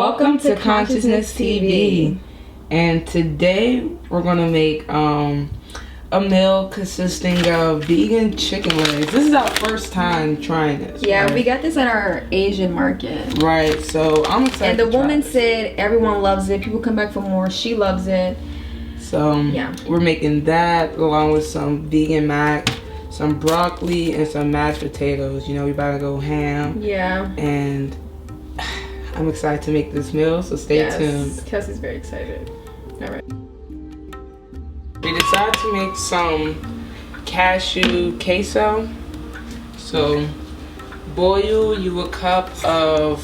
Welcome to Consciousness TV, and today we're gonna make a meal consisting of vegan chicken legs. This is our first time trying this. Yeah, right? We got this at our Asian market. Right, so I'm excited. And the woman said everyone loves it. People come back for more. She loves it. So yeah, we're making that along with some vegan mac, some broccoli, and some mashed potatoes. You know, we about to go ham. Yeah. And I'm excited to make this meal, so stay tuned. Kelsey's very excited. All right. We decided to make some cashew queso. So boil you a cup of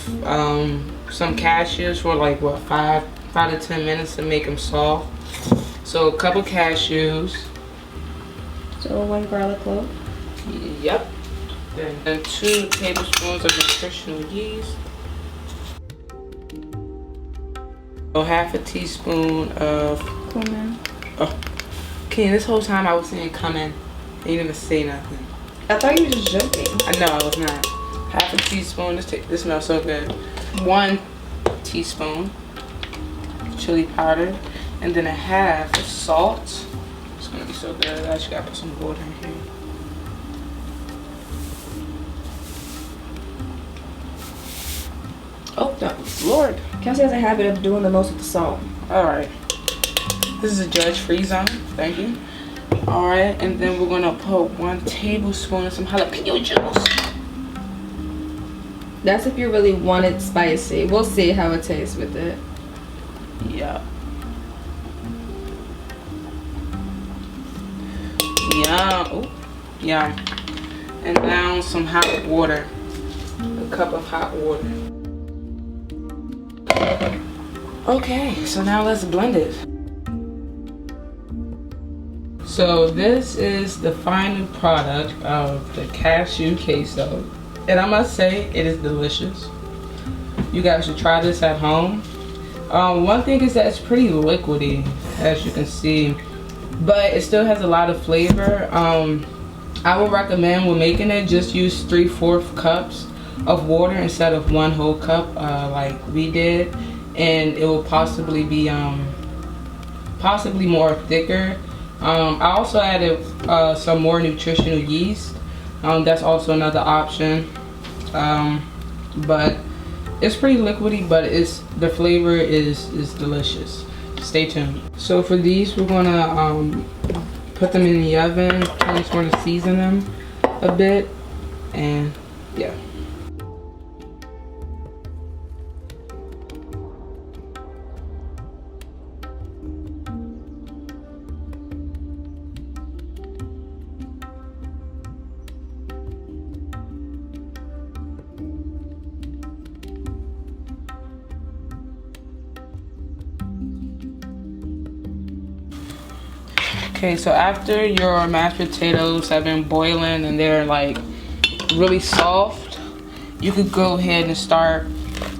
some cashews for like what, 5 to 10 minutes to make them soft. So a cup of cashews. So 1 garlic clove. Yep. Then 2 tablespoons of nutritional yeast. So half a teaspoon of cumin. Oh, Ken, this whole time I was saying cumin. You didn't even say nothing. I thought you were just joking. I know, I was not. Half a teaspoon. This smells so good. 1 teaspoon chili powder, and then a half of salt. It's gonna be so good. I actually gotta put some water in here. Oh, Lord. Kelsey has a habit of doing the most with the salt. Alright. This is a judge-free zone. Thank you. Alright, and then we're gonna put 1 tablespoon of some jalapeno juice. That's if you really want it spicy. We'll see how it tastes with it. Yeah. Yeah. Ooh. Yeah. And now some hot water. A cup of hot water. Okay, so now let's blend it. So this is the final product of the cashew queso. And I must say, it is delicious. You guys should try this at home. One thing is that it's pretty liquidy, as you can see, but it still has a lot of flavor. I would recommend when making it, just use 3/4 cups of water instead of 1 whole cup like we did, and it will possibly be possibly more thicker. I also added some more nutritional yeast. That's also another option, but it's pretty liquidy, but the flavor is delicious. Stay tuned. So for these, we're gonna put them in the oven. I just want to season them a bit, and yeah. Okay, so after your mashed potatoes have been boiling and they're like really soft, you could go ahead and start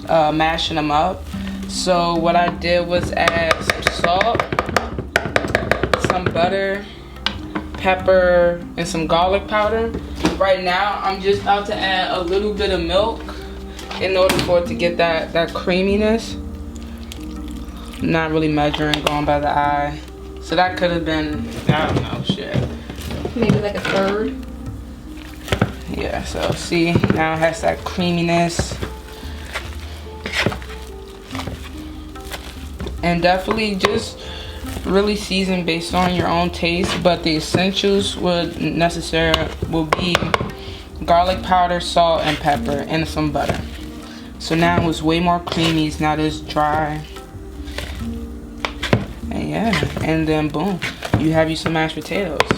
mashing them up. So what I did was add some salt, some butter, pepper, and some garlic powder. Right now, I'm just about to add a little bit of milk in order for it to get that creaminess. Not really measuring, going by the eye. So that could have been, I don't know, shit. Maybe like a 1/3. Yeah, so see, now it has that creaminess. And definitely just really season based on your own taste, but the essentials will be garlic powder, salt, and pepper, and some butter. So now it's way more creamy, it's not as dry. And yeah, and then boom, you have some mashed potatoes.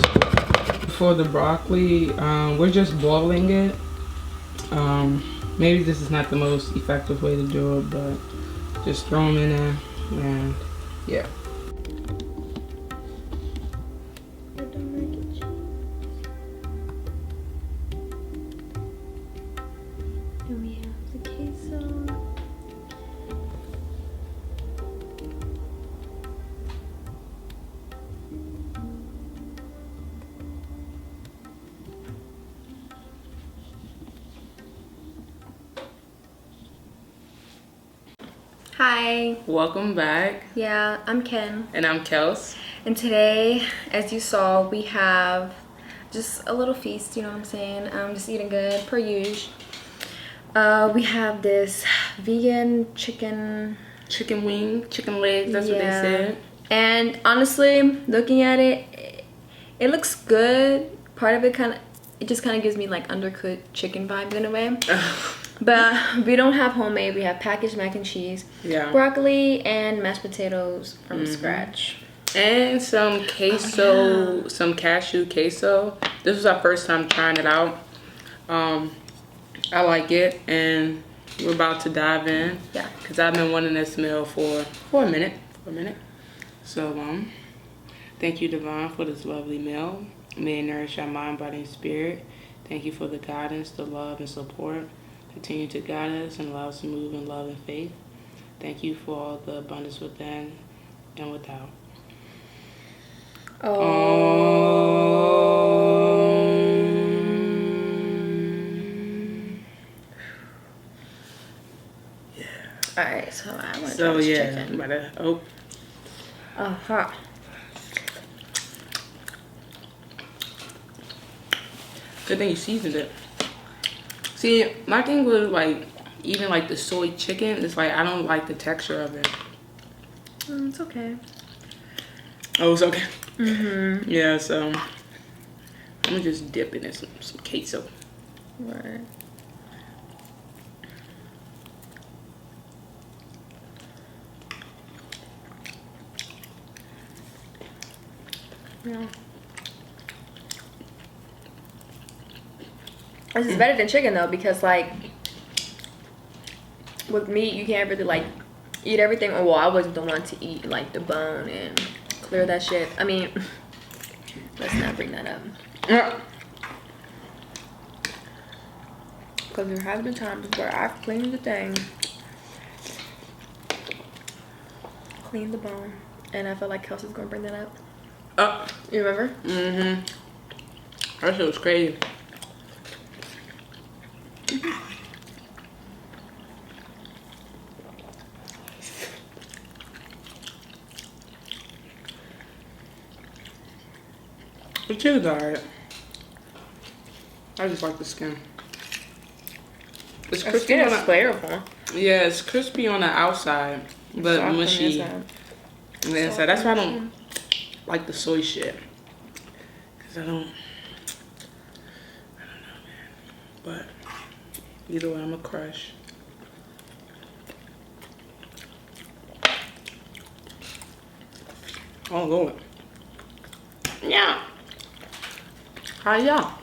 For the broccoli, we're just boiling it. Maybe this is not the most effective way to do it, but just throw them in there, and yeah. And we have the queso. Hi. Welcome back. Yeah, I'm Ken. And I'm Kels. And today, as you saw, we have just a little feast, you know what I'm saying? I'm just eating good, per usual. We have this vegan chicken wing, chicken legs, that's what they said. And honestly, looking at it, it looks good. Part of it just kind of gives me like undercooked chicken vibes in a way. But we don't have homemade. We have packaged mac and cheese, broccoli, and mashed potatoes from scratch. And some queso, some cashew queso. This was our first time trying it out. I like it, and we're about to dive in. Yeah. Because I've been wanting this meal for a minute. So, thank you, Devon, for this lovely meal. May it nourish our mind, body, and spirit. Thank you for the guidance, the love, and support. Continue to guide us and allow us to move in love and faith. Thank you for all the abundance within and without. Yeah. All right, so I want to try this chicken. Good thing you seasoned it. See, my thing was like, even like the soy chicken, it's like I don't like the texture of it. It's okay. Oh, it's okay. Yeah, so I'm gonna just dip it in some queso. Right. Yeah. This is better than chicken though, because like with meat you can't really like eat everything. Oh, well, I wasn't the one to eat like the bone and clear that shit. I mean, let's not bring that up. Yeah. Because there have been times where I've cleaned the thing, cleaned the bone, and I felt like Kelsey's gonna bring that up. You remember? That shit was crazy. The chicken's alright. I just like the skin. It's crispy. It's flavorful. Yeah, it's crispy on the outside, but mushy on the inside. That's why I don't like the soy shit. Cause I don't know, man. But either way, I'm a crush. Oh Lord. Yeah. Hi, y'all.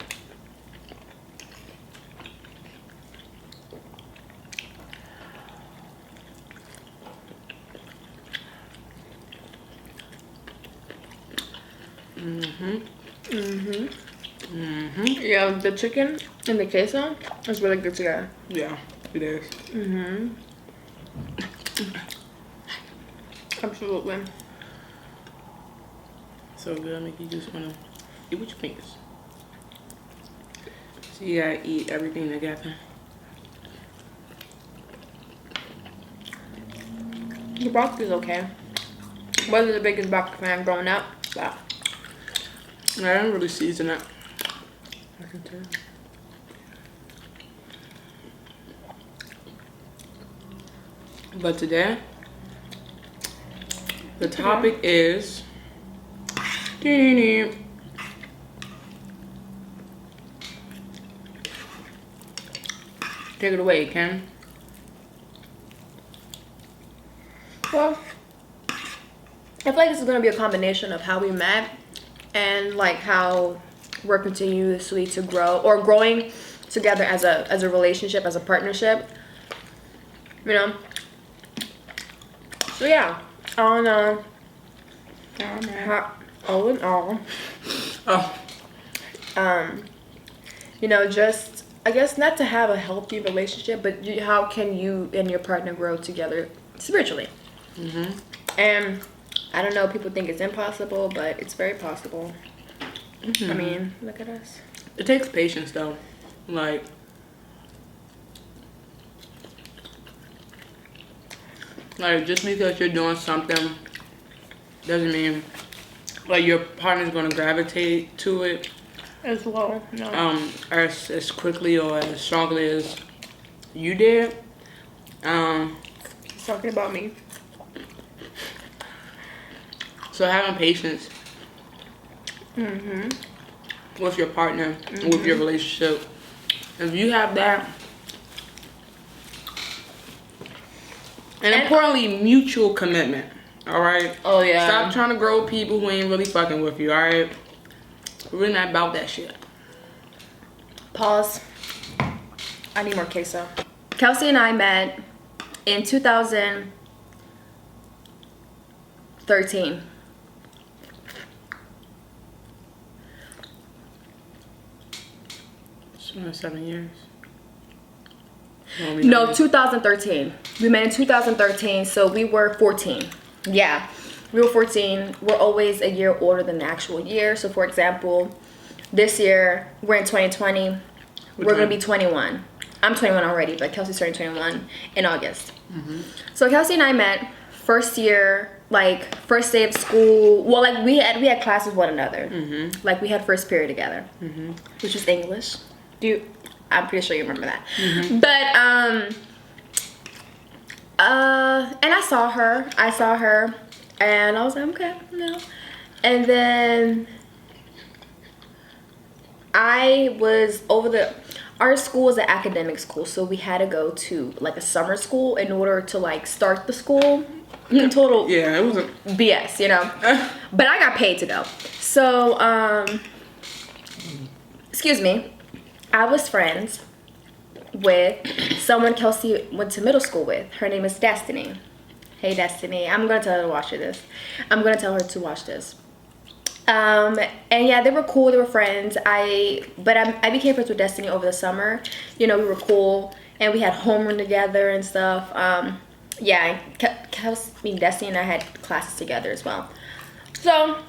Yeah, the chicken and the queso is really good together. Yeah, it is. Absolutely. So good, make you just wanna eat with your fingers. So you gotta eat everything together. The broccoli's okay. Wasn't the biggest broccoli fan growing up, but I didn't really season it. I can tell. But today, the topic is take it away, Ken. well, I feel like this is gonna be a combination of how we met and like how we're continuously to grow or growing together as a relationship, as a partnership. You know. So yeah, all in all, you know, just I guess not to have a healthy relationship, but how can you and your partner grow together spiritually? And I don't know, people think it's impossible, but it's very possible. I mean, look at us. It takes patience though. Like, Like, just because you're doing something doesn't mean like your partner's gonna gravitate to it as well. No. As quickly or as strongly as you did. He's talking about me. So having patience with your partner, with your relationship, if you have that, and importantly, mutual commitment. All right. Oh yeah. Stop trying to grow with people who ain't really fucking with you. All right. We're really not about that shit. Pause. I need more queso. Kelsey and I met in 2013. It's been 7 years. No, 2013. We met in 2013, so we were 14. Yeah, we were 14. We're always a year older than the actual year. So, for example, this year, we're in 2020. We're going to be 21. I'm 21 already, but Kelsey's turning 21 in August. So, Kelsey and I met first year, like, first day of school. Well, like, we had class with one another. Like, we had first period together, which was English. I'm pretty sure you remember that. But, and I saw her, and I was like, okay, no. And then I was our school was an academic school, so we had to go to like a summer school in order to like start the school. Total it was BS, you know. But I got paid to go. So, excuse me, I was friends with someone Kelsey went to middle school with. Her name is Destiny. Hey Destiny, I'm gonna tell her to watch this. I'm gonna tell her to watch this. And yeah, they were cool. They were friends. I became friends with Destiny over the summer. You know, we were cool and we had homeroom together and stuff. Yeah, Destiny and I had classes together as well. So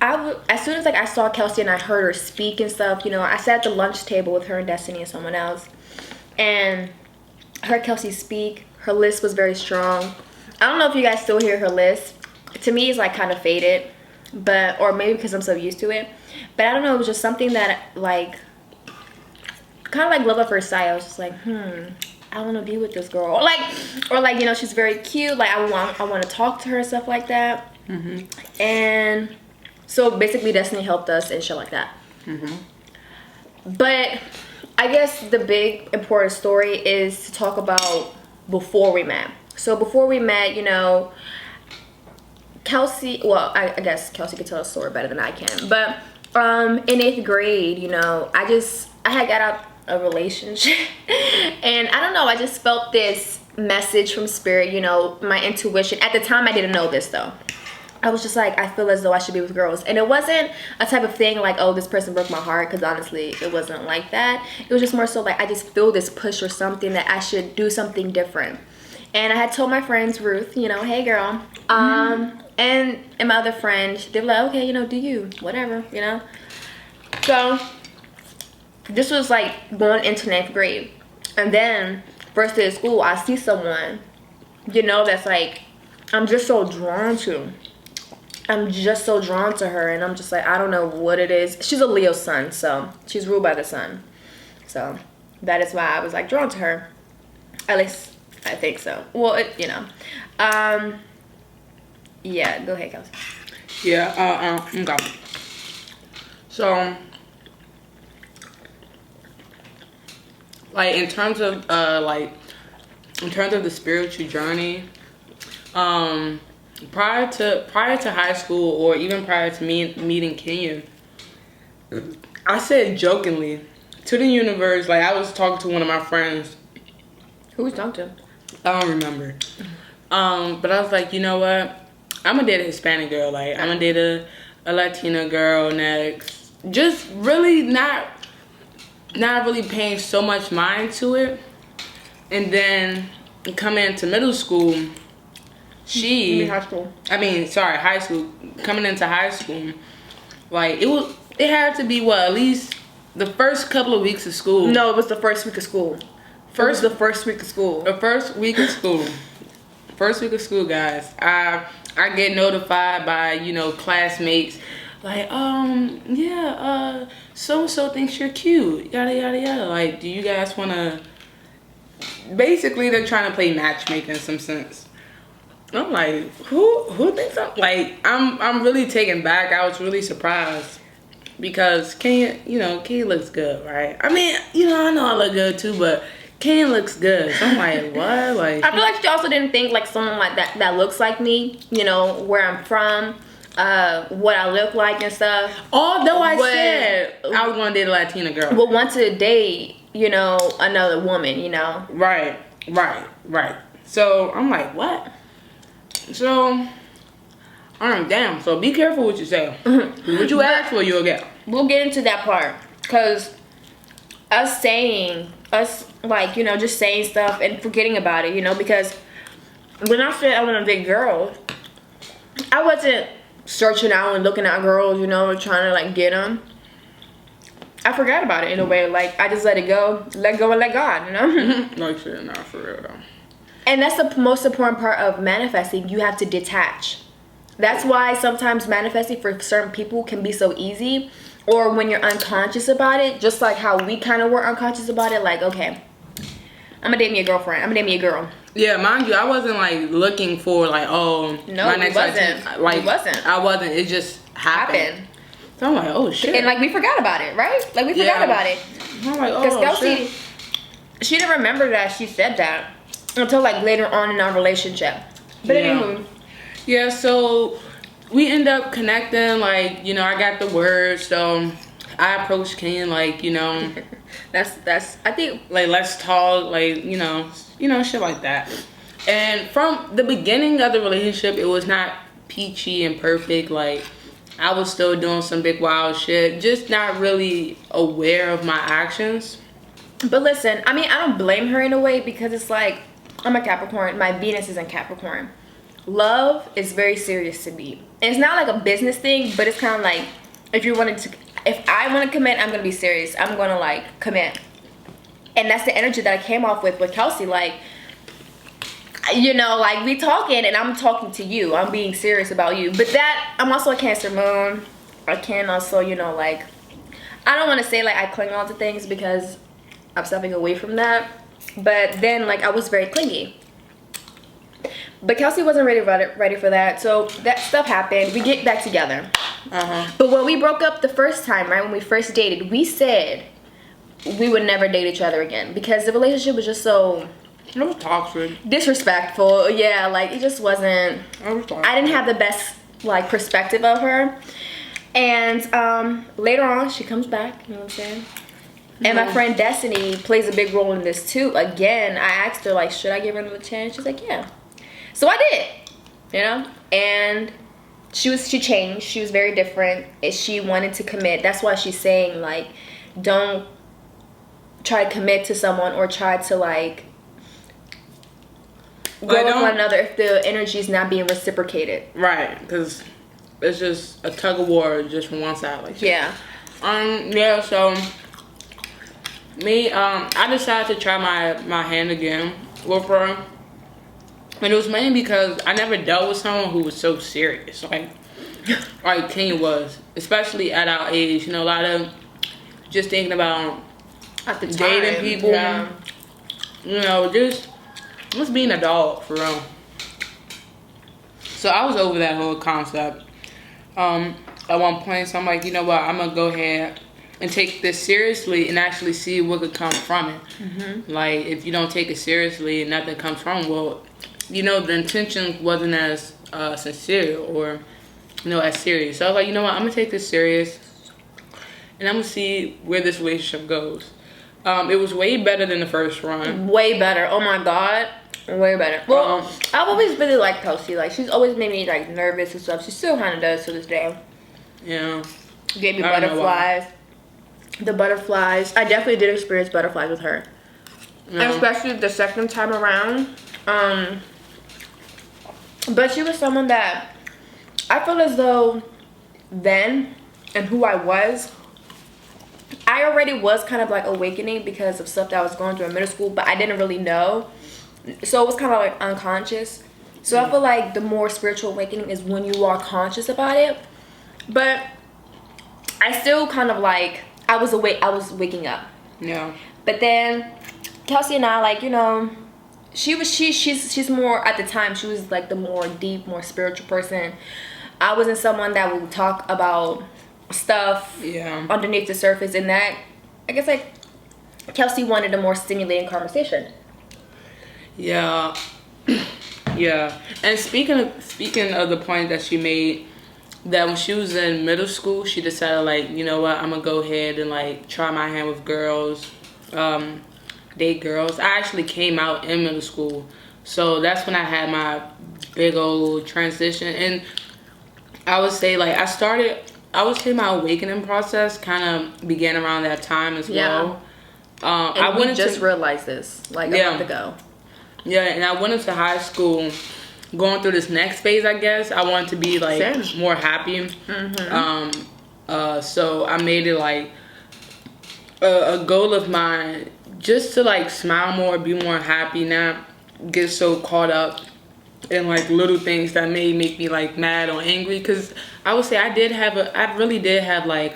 as soon as like I saw Kelsey and I heard her speak and stuff, you know, I sat at the lunch table with her and Destiny and someone else, and heard Kelsey speak. Her list was very strong. I don't know if you guys still hear her list. To me, it's like kind of faded, or maybe because I'm so used to it. But I don't know. It was just something that like, kind of like love at first sight. I was just like, I want to be with this girl, or like you know, she's very cute. Like I want to talk to her and stuff like that. And so basically Destiny helped us and shit like that. But I guess the big important story is to talk about before we met. So before we met, you know, Kelsey, well, I guess Kelsey could tell a story better than I can. But in 8th grade, you know, I had got out a relationship. And I don't know, I just felt this message from spirit, you know, my intuition. At the time, I didn't know this though. I was just like, I feel as though I should be with girls. And it wasn't a type of thing like, oh, this person broke my heart, because honestly, it wasn't like that. It was just more so like, I just feel this push or something that I should do something different. And I had told my friends, Ruth, you know, hey girl. And my other friend, they were like, okay, you know, do you, whatever, you know. So this was like going into 9th grade. And then first day of school, I see someone, you know, that's like, I'm just so drawn to. I'm just so drawn to her, and I'm just like, I don't know what it is. She's a Leo sun, so she's ruled by the sun. So that is why I was like drawn to her. At least I think so. Well, you know. Yeah, go ahead, Kelsey. Yeah, okay. So, like in terms of the spiritual journey, prior to high school, or even prior to me meeting Kenya, I said jokingly to the universe, like I was talking to one of my friends. Who was talking to? I don't remember. But I was like, you know what? I'm gonna date a Hispanic girl. Like I'm gonna date a Latina girl next. Just really not really paying so much mind to it. And then coming into middle school, high school. High school. Coming into high school, like it had to be at least the first couple of weeks of school. No, it was the first week of school. The first week of school. first week of school, guys, I get notified by, you know, classmates like, yeah, so and so thinks you're cute, yada yada yada. Like, do you guys want to? Basically, they're trying to play matchmaking in some sense. I'm like, who thinks I'm like? I'm really taken back. I was really surprised because Kenya looks good, right? I mean, you know, I know I look good too, but Ken looks good. So I'm like, what? Like, I feel like she also didn't think like someone like that looks like me, you know, where I'm from, what I look like and stuff. Although I said I was gonna date a Latina girl. But want to date, you know, another woman, you know. Right. So I'm like, what? So damn. So be careful what you say. What you ask for, you'll get. We'll get into that part, cause us like, you know, just saying stuff and forgetting about it, you know, because when I said I want to date girls, I wasn't searching out and looking at girls, you know, trying to like get them. I forgot about it in a way. Like, I just let it go and let God, you know. Like shit, not for real though. And that's the most important part of manifesting. You have to detach. That's why sometimes manifesting for certain people can be so easy. Or when you're unconscious about it, just like how we kind of were unconscious about it. Like, okay, I'm gonna date me a girlfriend. I'm gonna date me a girl. Yeah, mind you, I wasn't like looking for like, oh, no, my next it wasn't. I wasn't. It just happened. So I'm like, oh shit. And like we forgot about it, right? Like we forgot about it. I'm like, oh Because shit. she didn't remember that she said that until like later on in our relationship. But anyway. Yeah, so we end up connecting, like, you know, I got the word, so I approached Ken, like, you know. that's I think, like, let's talk, like, you know, shit like that. And from the beginning of the relationship, it was not peachy and perfect. Like, I was still doing some big wild shit, just not really aware of my actions. but listen, I mean, I don't blame her in a way, because it's like, I'm a Capricorn, my Venus is in Capricorn. Love is very serious to me. And it's not like a business thing, but it's kind of like, if I want to commit, I'm going to be serious. I'm going to like commit. And that's the energy that I came off with Kelsey. Like, you know, like we talking and I'm talking to you. I'm being serious about you. But that, I'm also a Cancer moon. I can also, you know, like, I don't want to say like I cling on to things because I'm stepping away from that. But then like I was very clingy. But Kelsey wasn't ready for that. So that stuff happened. We get back together. But when we broke up the first time, right, when we first dated, we said we would never date each other again, because the relationship was just so, it was toxic, disrespectful. Yeah, like it just wasn't. I didn't have the best like perspective of her. And later on, she comes back. You know what I'm saying? And my friend Destiny plays a big role in this too. Again, I asked her like, should I give her another chance? She's like, yeah. So I did, you know, and she changed. She was very different. She wanted to commit. That's why she's saying like, don't try to commit to someone or try to like go with one another if the energy is not being reciprocated. Right, because it's just a tug of war just from one side. Like, yeah. Yeah. So me, I decided to try my hand again with her. And it was mainly because I never dealt with someone who was so serious, like Kenya was, especially at our age. You know, a lot of just thinking about at the time, dating people. Yeah. You know, just being a dog for real. So I was over that whole concept at one point. So I'm like, you know what? I'm gonna go ahead and take this seriously and actually see what could come from it. Like, if you don't take it seriously and nothing comes from it, well, you know, the intention wasn't as sincere or, you know, as serious. So I was like, you know what, I'm gonna take this serious and I'm gonna see where this relationship goes. It was way better than the first run. Way better. Oh my God. Way better. Well, I've always really liked Kelsey. Like, she's always made me like nervous and stuff. She still kind of does to this day. Yeah. Gave me butterflies. The butterflies. I definitely did experience butterflies with her. Yeah. Especially the second time around. But she was someone that I feel as though then and who I was, I already was kind of like awakening because of stuff that I was going through in middle school, but I didn't really know. So it was kind of like unconscious. So I feel like the more spiritual awakening is when you are conscious about it. But I still kind of like, I was waking up. Yeah. But then Kelsey and I, like, you know, she's more, at the time, she was like the more deep, more spiritual person. I wasn't someone that would talk about stuff underneath the surface, and that, I guess, like, Kelsey wanted a more stimulating conversation. Yeah. Yeah. And speaking of the point that she made, that when she was in middle school, she decided, like, you know what, I'm gonna go ahead and, like, try my hand with girls, date girls. I actually came out in middle school, so that's when I had my big old transition. And I would say, like, I would say my awakening process kind of began around that time as well. And we just realized this, like, a month ago. Yeah, and I went into high school going through this next phase, I guess. I wanted to be, like, more happy. So I made it, like, a goal of mine just to, like, smile more, be more happy, not get so caught up in, like, little things that may make me, like, mad or angry. Because I would say I really did have, like,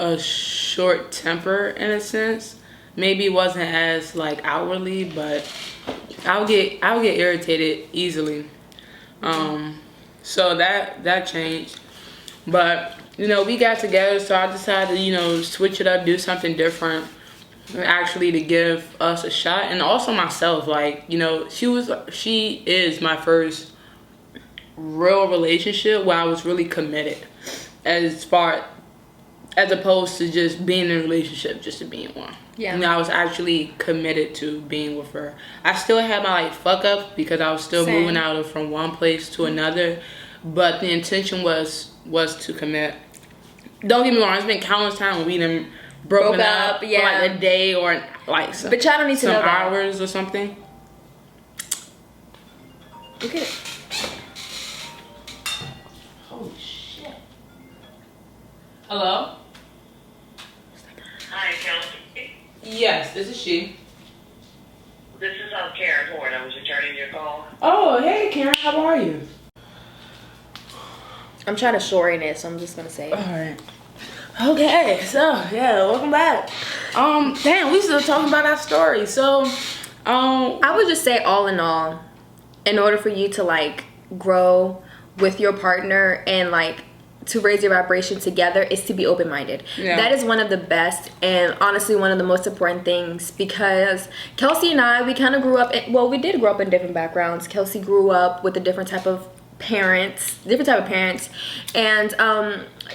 a short temper in a sense. Maybe it wasn't as, like, outwardly, but I'll get irritated easily. So that changed. But, you know, we got together, so I decided to, you know, switch it up, do something different, actually, to give us a shot. And also myself, like, you know, she is my first real relationship where I was really committed, as opposed to just being in a relationship just to be in one. Yeah. You know, I was actually committed to being with her. I still had my, like, fuck up because I was still moving out from one place to another, but the intention was to commit. Don't get me wrong, it's been countless times when we done broken up for, like, a day or, like, some, but y'all don't need to know hours or something. Look at it. Holy shit. Hello? Hi, Kelsey. Yes, this is she. This is Karen Horn. I was returning your call. Oh, hey, Karen. How are you? I'm trying to shorten it, so I'm just gonna say it. All right. Okay, so yeah, welcome back. Damn, we still talking about our story. So, I would just say, all in all, in order for you to, like, grow with your partner and, like, to raise your vibration together, is to be open-minded. Yeah. That is one of the best and honestly one of the most important things, because Kelsey and I, we kind of grew up we did grow up in different backgrounds. Kelsey grew up with a different type of parents, and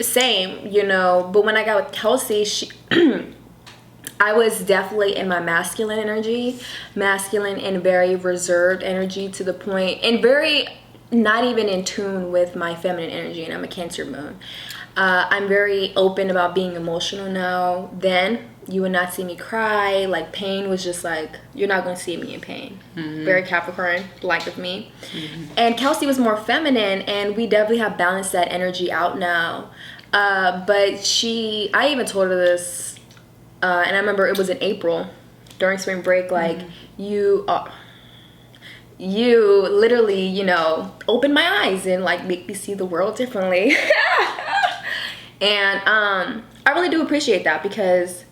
same, you know. But when I got with Kelsey, I was definitely in my masculine and very reserved energy, to the point, and very not even in tune with my feminine energy, and I'm a Cancer moon. I'm very open about being emotional now. Then you would not see me cry. Like, pain was just like, you're not going to see me in pain. Very Capricorn like of me. And Kelsey was more feminine, and we definitely have balanced that energy out now. But I even told her this, and I remember it was in April during spring break, like, you literally, you know, opened my eyes and, like, make me see the world differently. And I really do appreciate that, because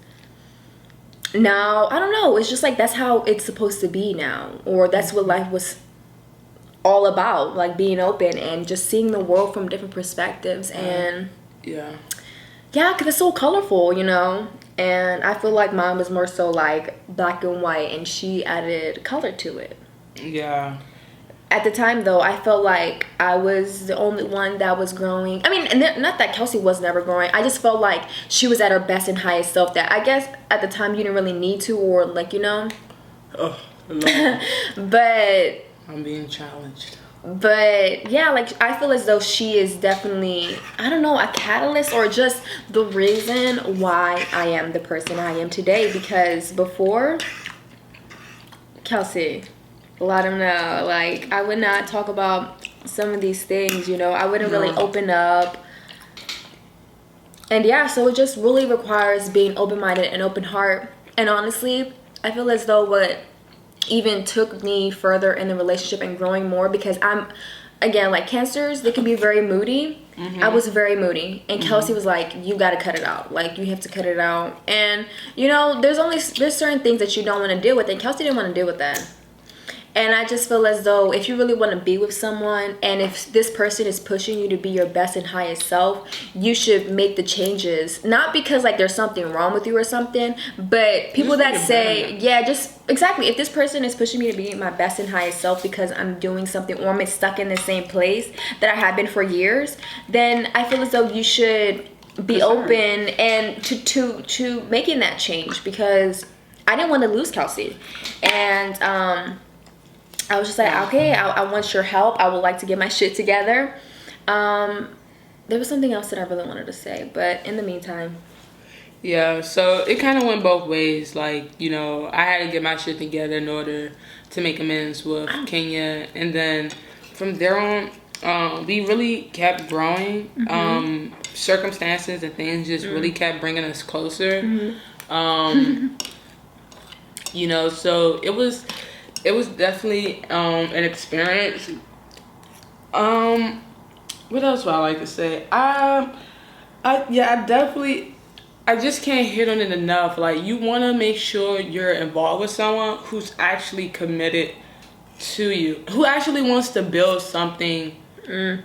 now, I don't know, it's just like, that's how it's supposed to be now, or that's what life was all about, like, being open and just seeing the world from different perspectives. And because it's so colorful, you know. And I feel like mine was more so, like, black and white, and she added color to it. Yeah. At the time, though, I felt like I was the only one that was growing. I mean, not that Kelsey was never growing. I just felt like she was at her best and highest self, that I guess at the time you didn't really need to, or, like, you know. Oh, Lord. But I'm being challenged. But yeah, like, I feel as though she is definitely, I don't know, a catalyst, or just the reason why I am the person I am today. Because before, Kelsey, let them know, like, I would not talk about some of these things, you know. I wouldn't really open up. And yeah, so it just really requires being open-minded and open heart. And honestly, I feel as though even took me further in the relationship and growing more, because I'm, again, like Cancers, they can be very moody. I was very moody, and Kelsey was like, you got to cut it out. Like, you have to cut it out. And, you know, there's certain things that you don't want to deal with, and Kelsey didn't want to deal with that. And I just feel as though if you really want to be with someone, and if this person is pushing you to be your best and highest self, you should make the changes. Not because like there's something wrong with you or something, but people that say, yeah, just exactly. If this person is pushing me to be my best and highest self because I'm doing something, or I'm stuck in the same place that I have been for years, then I feel as though you should be open and to making that change, because I didn't want to lose Kelsey. And I was just like, okay, I want your help. I would like to get my shit together. There was something else that I really wanted to say, but in the meantime. Yeah, so it kind of went both ways. Like, you know, I had to get my shit together in order to make amends with Kenya. And then from there on, we really kept growing. Circumstances and things just really kept bringing us closer. You know, so it was definitely an experience. What else would I like to say? I just can't hit on it enough. Like, you want to make sure you're involved with someone who's actually committed to you, who actually wants to build something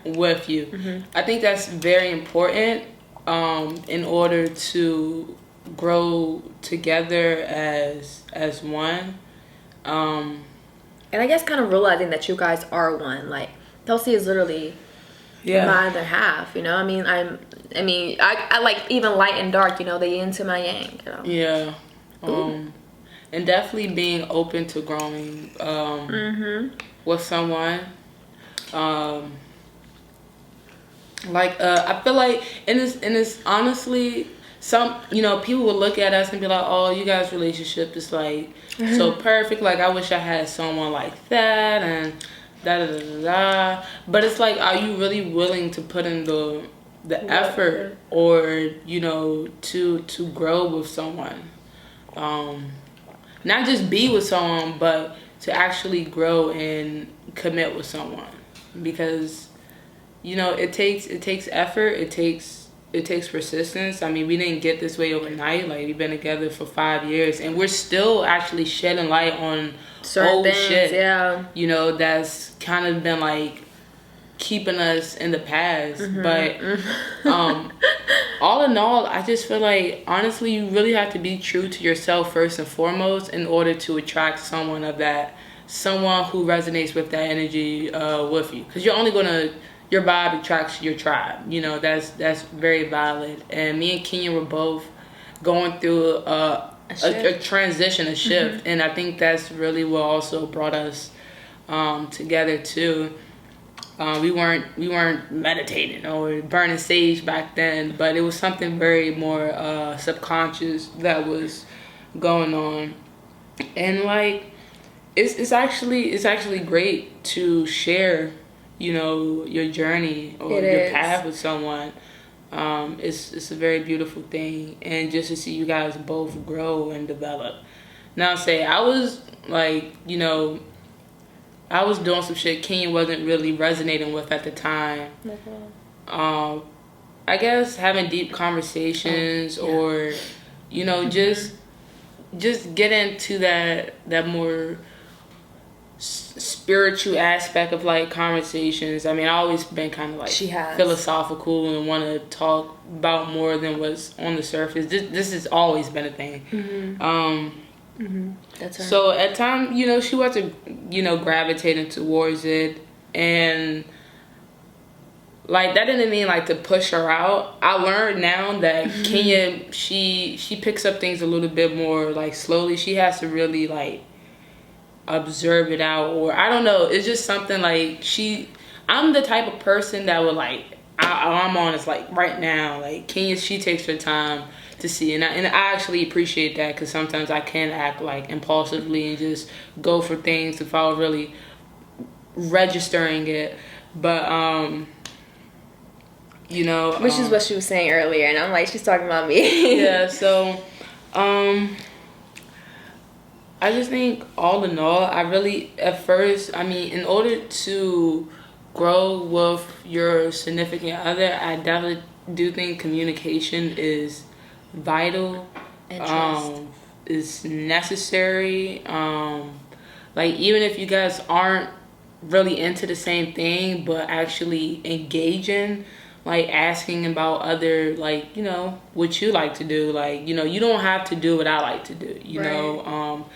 with you. I think that's very important in order to grow together as one. And I guess kind of realizing that you guys are one. Like, Kelsey is literally my other half, you know? I mean, I like even light and dark, you know, the yin to my yang, you know? Yeah. And definitely being open to growing with someone. I feel like, and it's honestly, some, you know, people will look at us and be like, oh, you guys' relationship is like so perfect. Like, I wish I had someone like that, and da da da da da. But it's like, are you really willing to put in the effort, or, you know, to grow with someone? Not just be with someone, but to actually grow and commit with someone. Because, you know, it takes effort. It takes persistence. I mean, we didn't get this way overnight. Like, we've been together for 5 years, and we're still actually shedding light on certain old things, shit. Yeah. You know, that's kind of been like keeping us in the past. But all in all, I just feel like, honestly, you really have to be true to yourself first and foremost in order to attract someone who resonates with that energy with you. Because you're only gonna, your vibe attracts your tribe. You know, that's very valid. And me and Kenya were both going through a transition, a shift. And I think that's really what also brought us together too. We weren't meditating or burning sage back then, but it was something very more subconscious that was going on. And like, it's actually great to share, you know, your journey or your path with someone. It's a very beautiful thing, and just to see you guys both grow and develop. Now, say I was like, you know, I was doing some shit Kenya wasn't really resonating with at the time. I guess having deep conversations or, you know, just get into that more spiritual aspect of like conversations. I mean, I always been kind of like philosophical and want to talk about more than what's on the surface. This has always been a thing. That's right. So at times, you know, she wasn't, you know, gravitating towards it, and like that didn't mean like to push her out. I learned now that Kenya, she picks up things a little bit more like slowly. She has to really like observe it out, or I don't know. It's just something like I'm the type of person that would like, I'm on is like right now. Like Kenya, she takes her time to see, and I actually appreciate that, because sometimes I can act like impulsively and just go for things without really registering it. But you know, which is what she was saying earlier, and I'm like, she's talking about me. Yeah. So I just think all in all, I really, at first, I mean, in order to grow with your significant other, I definitely do think communication is vital, And trust. is necessary. Like, even if you guys aren't really into the same thing, but actually engaging, like asking about other, like, you know, what you like to do. Like, you know, you don't have to do what I like to do, you Right. know.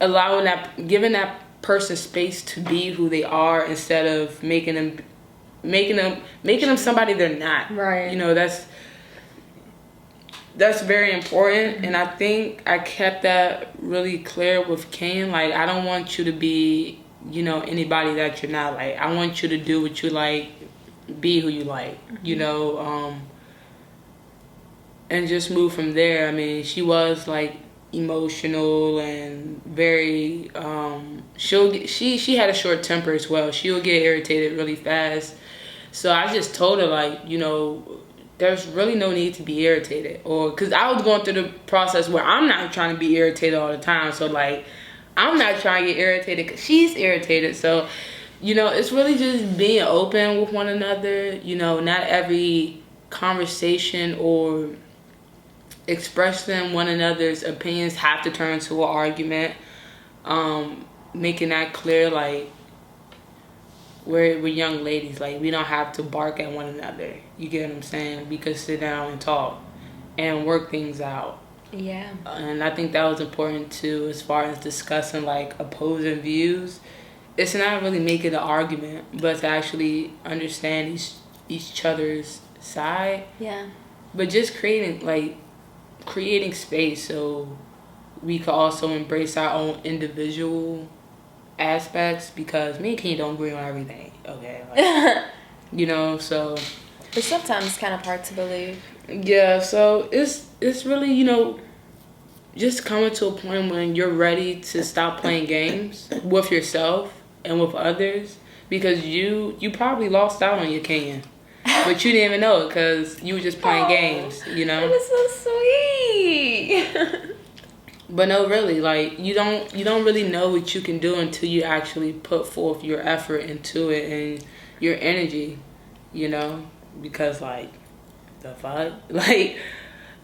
Allowing that, giving that person space to be who they are instead of making them somebody they're not. Right. You know, that's very important. And I think I kept that really clear with Ken. Like, I don't want you to be, you know, anybody that you're not. Like, I want you to do what you like, be who you like, you know, and just move from there. I mean, she was like emotional and very she had a short temper as well. She'll get irritated really fast. So I just told her, like, you know, there's really no need to be irritated. Or because I was going through the process where I'm not trying to be irritated all the time. So, like, I'm not trying to get irritated because she's irritated. So, you know, it's really just being open with one another. You know, not every conversation or expressing one another's opinions have to turn to an argument. Making that clear, like, we're young ladies. Like, we don't have to bark at one another. You get what I'm saying? We could sit down and talk and work things out. Yeah. And I think that was important too, as far as discussing like opposing views. It's not really making an argument, but to actually understand each other's side. Yeah. But just creating space so we could also embrace our own individual aspects, because me and Ken don't agree on everything. Okay. Like, you know, so. But sometimes it's kind of hard to believe. Yeah, so it's really, you know, just coming to a point when you're ready to stop playing games with yourself and with others, because you probably lost out on your Ken, but you didn't even know it because you were just playing games, you know. That is so sweet. But no, really, like, you don't really know what you can do until you actually put forth your effort into it and your energy, you know, because, like, the fuck, like,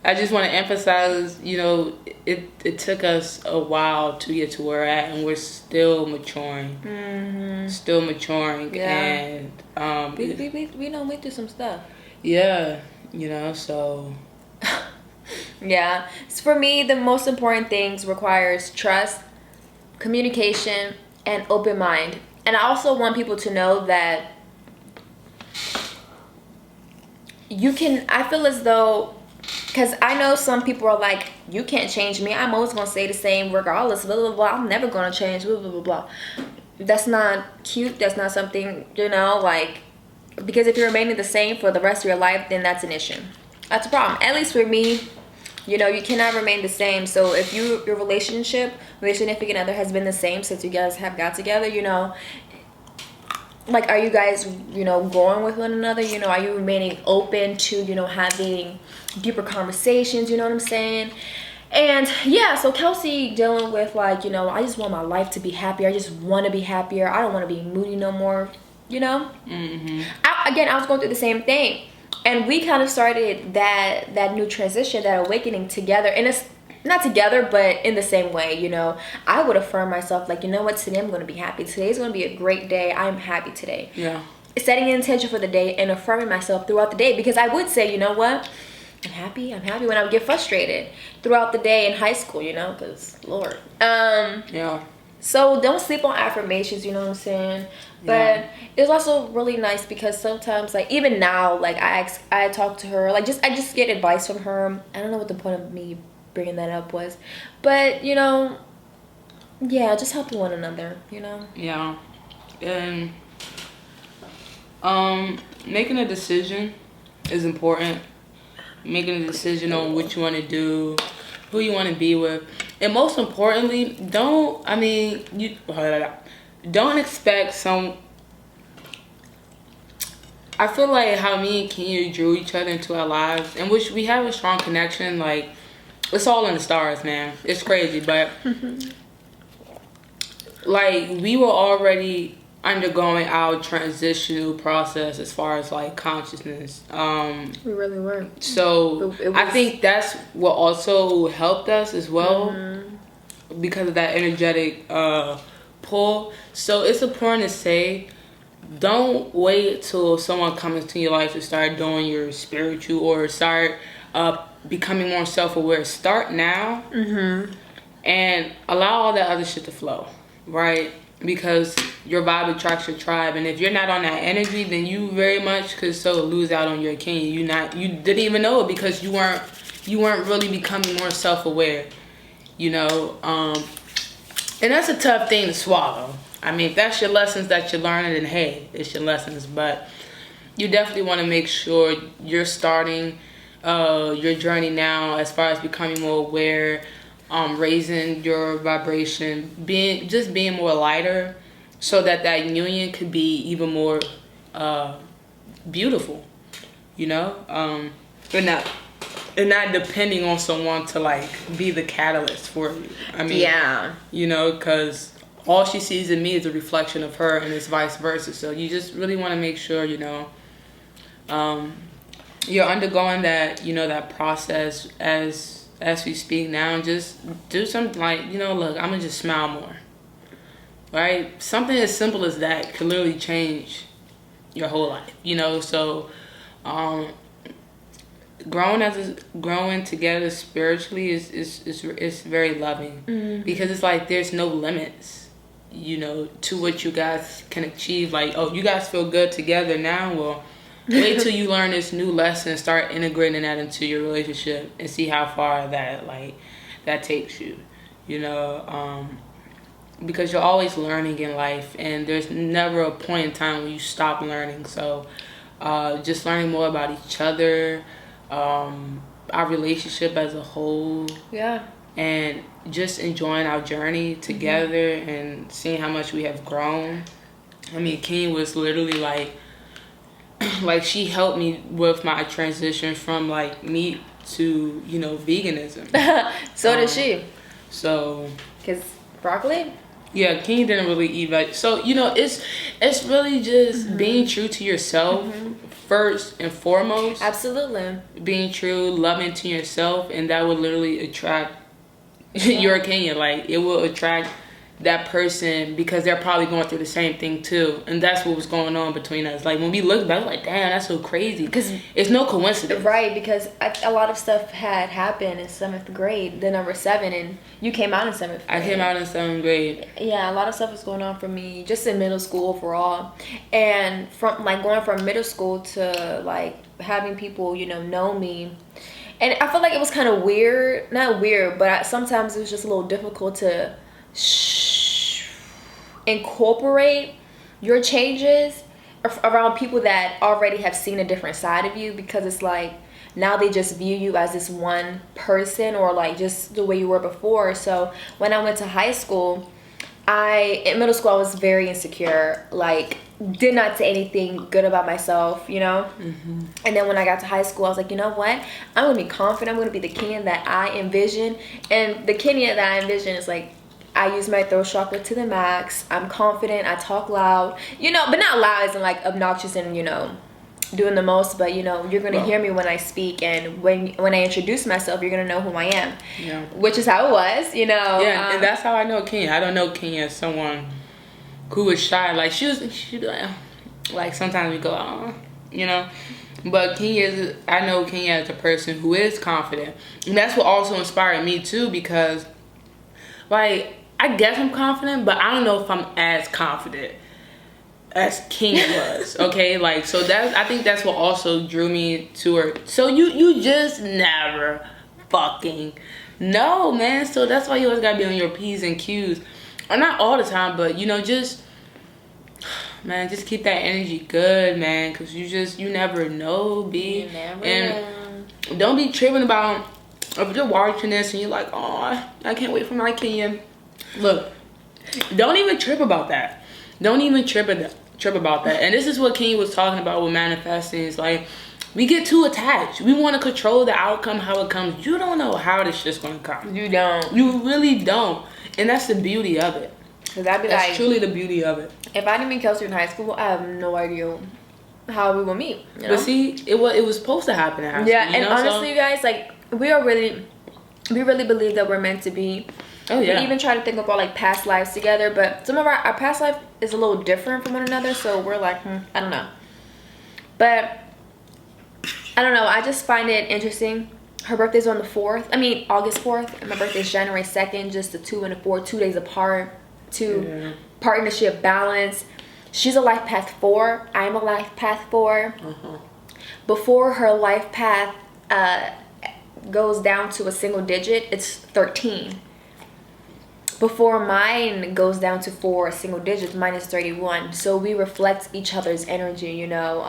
I just want to emphasize, you know, it took us a while to get to where we're at, and we're still maturing. Still maturing. Yeah. And we know we do some stuff. yeah, you know, so Yeah. So for me, the most important things requires trust, communication, and open mind. And I also want people to know that you can, I feel as though, because I know some people are like, you can't change me. I'm always going to stay the same regardless, blah, blah, blah. I'm never going to change, blah, blah, blah, blah. That's not cute. That's not something, you know, like, because if you're remaining the same for the rest of your life, then that's an issue. That's a problem. At least for me, you know, you cannot remain the same. So if your relationship with your significant other has been the same since you guys have got together, you know, like, are you guys, you know, growing with one another? You know, are you remaining open to, you know, having deeper conversations? You know what I'm saying? And yeah, so Kelsey dealing with, like, you know, I just want my life to be happier. I just want to be happier. I don't want to be moody no more, you know? I was going through the same thing. And we kind of started that new transition, that awakening together. And it's not together, but in the same way, you know. I would affirm myself, like, you know what, today I'm going to be happy. Today's going to be a great day. I'm happy today. yeah. Setting an intention for the day and affirming myself throughout the day. Because I would say, you know what, I'm happy when I would get frustrated throughout the day in high school, you know, because, Lord. Yeah. So don't sleep on affirmations, you know what I'm saying? But Yeah. it was also really nice because sometimes, like, even now, like, I talk to her, like, I just get advice from her. I don't know what the point of me bringing that up was, but, you know, yeah, just helping one another, you know. Yeah. And making a decision is important. Making a decision on what you want to do, who you want to be with, and most importantly, don't expect some. I feel like how me and Kenya drew each other into our lives, in which we have a strong connection. Like, it's all in the stars, man. It's crazy, but like we were already undergoing our transitional process as far as like consciousness. We really were. So I think that's what also helped us as well, because of that energetic pull. So it's important to say, don't wait till someone comes into your life to start doing your spiritual or start becoming more self-aware. Start now, and allow all that other shit to flow, right? Because your vibe attracts your tribe, and if you're not on that energy, then you very much could lose out on your king. You didn't even know it because you weren't really becoming more self-aware, you know. And that's a tough thing to swallow. I mean, if that's your lessons that you're learning, then hey, it's your lessons. But you definitely want to make sure you're starting your journey now as far as becoming more aware, raising your vibration, being more lighter, so that union could be even more beautiful, you know. And not depending on someone to like be the catalyst for you. I mean, yeah, you know, because all she sees in me is a reflection of her, and it's vice versa. So you just really want to make sure, you know, you're undergoing that, you know, that process as we speak now. And just do something like, you know, look, I'm gonna just smile more, right? Something as simple as that can literally change your whole life, you know. So growing together spiritually is very loving, because it's like there's no limits, you know, to what you guys can achieve. Like, oh, you guys feel good together now, well, wait till you learn this new lesson and start integrating that into your relationship and see how far that takes you, you know. Because you're always learning in life, and there's never a point in time when you stop learning. So just learning more about each other, our relationship as a whole, and just enjoying our journey together, and seeing how much we have grown. I mean, King was literally like she helped me with my transition from like meat to, you know, veganism. So did she. So, because broccoli, yeah, King didn't really eat veg. So, you know, it's really just being true to yourself first and foremost. Absolutely. Being true, loving to yourself, and that will literally attract your Kenya. Like, it will attract that person, because they're probably going through the same thing too. And that's what was going on between us. Like, when we look back, like, damn, that's so crazy, because it's no coincidence, right? Because a lot of stuff had happened in 7th grade, then number 7, and you came out in 7th grade. I came out in 7th grade. Yeah, a lot of stuff was going on for me just in middle school overall, and from like going from middle school to like having people, you know me. And I feel like it was kind of weird, not weird, but sometimes it was just a little difficult to incorporate your changes around people that already have seen a different side of you, because it's like now they just view you as this one person, or like just the way you were before. So when I went to high school, in middle school I was very insecure, like did not say anything good about myself, you know. And then when I got to high school, I was like, you know what, I'm gonna be confident, I'm gonna be the Kenya that I envision. And the Kenya that I envision is like, I use my throat chakra to the max, I'm confident, I talk loud, you know, but not loud as in like obnoxious and, you know, doing the most, but you know, you're gonna hear me when I speak, and when I introduce myself, you're gonna know who I am. Yeah. Which is how it was, you know. Yeah, and that's how I know Kenya. I don't know Kenya as someone who was shy. Like she like sometimes we go, oh, you know. But I know Kenya as a person who is confident, and that's what also inspired me too, because like, I guess I'm confident, but I don't know if I'm as confident as Kenya was. Okay, like, so I think that's what also drew me to her. So you just never fucking know, man. So that's why you always gotta be on your P's and Q's, or not all the time, but you know, just man, just keep that energy good, man, because you never know, B. And don't be tripping about if you're watching this and you're like, oh, I can't wait for my Kenya. Look, don't even trip about that. Don't even trip about that. And this is what Kenya was talking about with manifesting. It's like, we get too attached. We want to control the outcome, how it comes. You don't know how this shit's gonna come. You don't. You really don't. And that's the beauty of it. Because I'd be That's like, truly the beauty of it. if I didn't meet Kelsey in high school, I have no idea how we will meet. You know? But see, it was supposed to happen in high school. Yeah, you and know? honestly, you guys, like, we really believe that we're meant to be. Oh, yeah. We even try to think about, like, past lives together, but some of our past life is a little different from one another, so we're like, I don't know. But, I don't know, I just find it interesting. Her birthday's on the 4th. I mean, August 4th, and my birthday's January 2nd, just the 2 and the 4, 2 days apart. Partnership, balance. She's a life path 4. I'm a life path 4. Before her life path goes down to a single digit, it's 13. Before mine goes down to 4 single digits, mine is 31. So we reflect each other's energy, you know.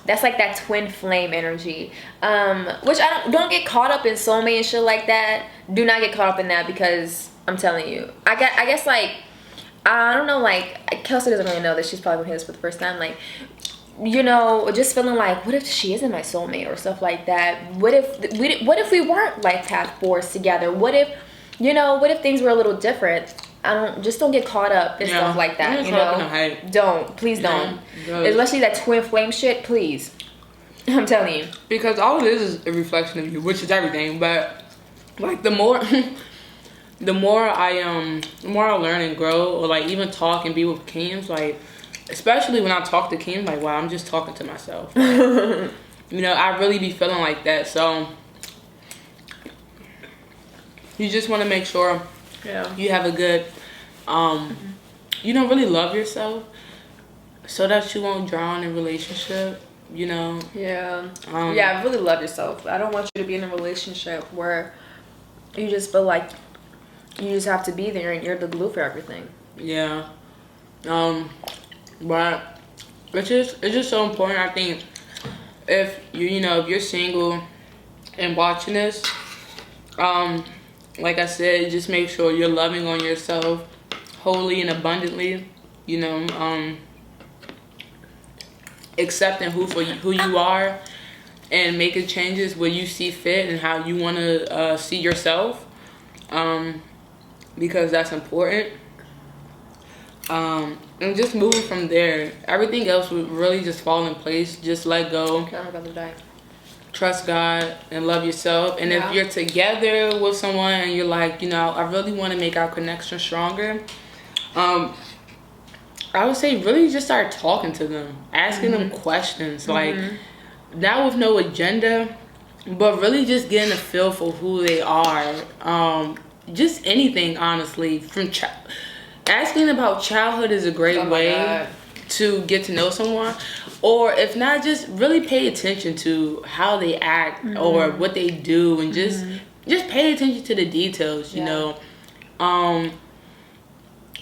That's like that twin flame energy. Which I don't get caught up in soulmate and shit like that. Do not get caught up in that, because I'm telling you, I guess like, I don't know, like, Kelsey doesn't really know this. She's probably gonna hear this for the first time. Like, you know, just feeling like, what if she isn't my soulmate or stuff like that? What if we weren't life path 4s together? What if, you know, what if things were a little different? Don't get caught up in stuff like that, you know? Don't, please don't. Especially that twin flame shit, please. I'm telling you. Because all it is a reflection of you, which is everything. But, like, the more I learn and grow, or like even talk and be with Kings, like, especially when I talk to Kings, like, wow, I'm just talking to myself. Like, you know, I really be feeling like that. So you just want to make sure you have a good, you know, really love yourself, so that you won't drown in relationship. You know. Yeah. Really love yourself. I don't want you to be in a relationship where you just feel like you just have to be there and you're the glue for everything. Yeah. But it's just so important. I think if if you're single and watching this, like I said, just make sure you're loving on yourself wholly and abundantly. You know, accepting who you are, and making changes where you see fit and how you want to see yourself. Because that's important. And just moving from there, everything else would really just fall in place. Just let go. Okay, I'm about to die. Trust God and love yourself. And if you're together with someone and you're like, you know, I really want to make our connection stronger, I would say really just start talking to them, asking them questions, like, not with no agenda, but really just getting a feel for who they are. Just anything, honestly. From asking about childhood is a great way to get to know someone. Or if not, just really pay attention to how they act or what they do, and just pay attention to the details, you know.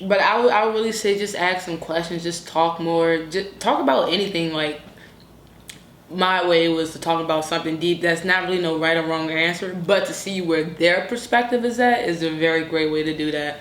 But I would really say just ask some questions, just talk more, just talk about anything. Like, my way was to talk about something deep that's not really no right or wrong answer, but to see where their perspective is at is a very great way to do that.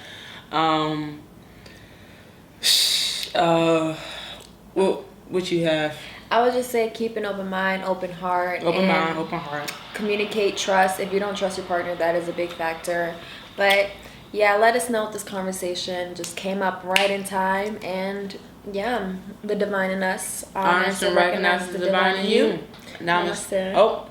What you have? I would just say keep an open mind, open heart. Open mind, open heart. Communicate, trust. If you don't trust your partner, that is a big factor. But yeah, let us know if this conversation just came up right in time. And yeah, the divine in us. Honest and recognize the divine in you. Namaste. Namaste. Oh,